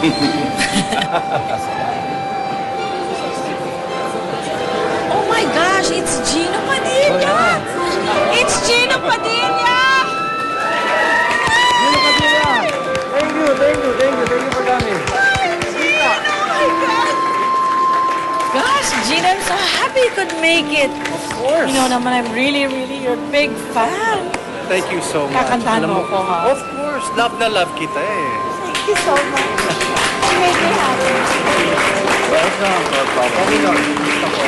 Oh my gosh, it's Gino Padilla! It's Gino Padilla! Gino Padilla! Thank you for coming. Gino, oh my God! Gosh, Gino, I'm so happy you could make it. Of course. You know naman, I'm really your big fan. Thank you so much. Kakantahan mo ko, ha? Of course. Love na love kita eh. Thank you so much. You make me happy. Welcome. Okay lang. Gusto ko.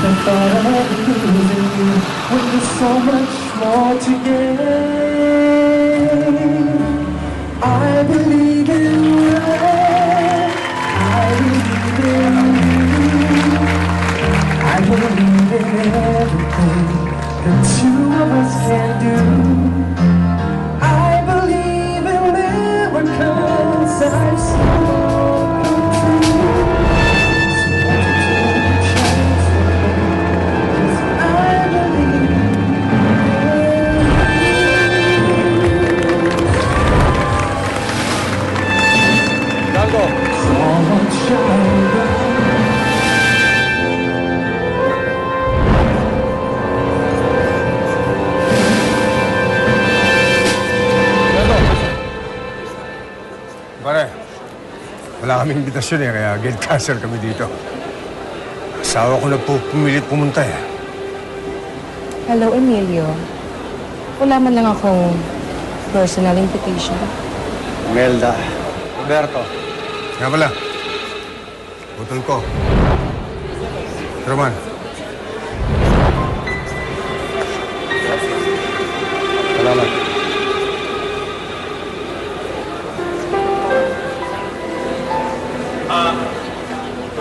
I thought of losing you when there's so much more to gain. I believe in love. I believe in you. I believe in everything the two of us can do. I believe in miracles that I've seen. Pare, wala kaming imbitasyon eh, kaya gate cancel kami dito. Asawa ko na po pumilit pumunta eh. Hello, Emilio. Wala man lang akong personal invitation. Melda. Roberto. Nga pala, utol ko. Roman. Salamat.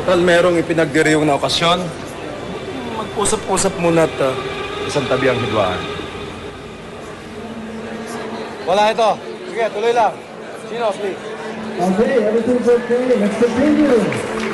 Total, merong ipinagdiriwang na okasyon. Mag-usap-usap muna at isang tabi ang hidwaan. Wala ito. Sige, tuloy lang. Sino, please? Okay, everything's okay. Let's continue.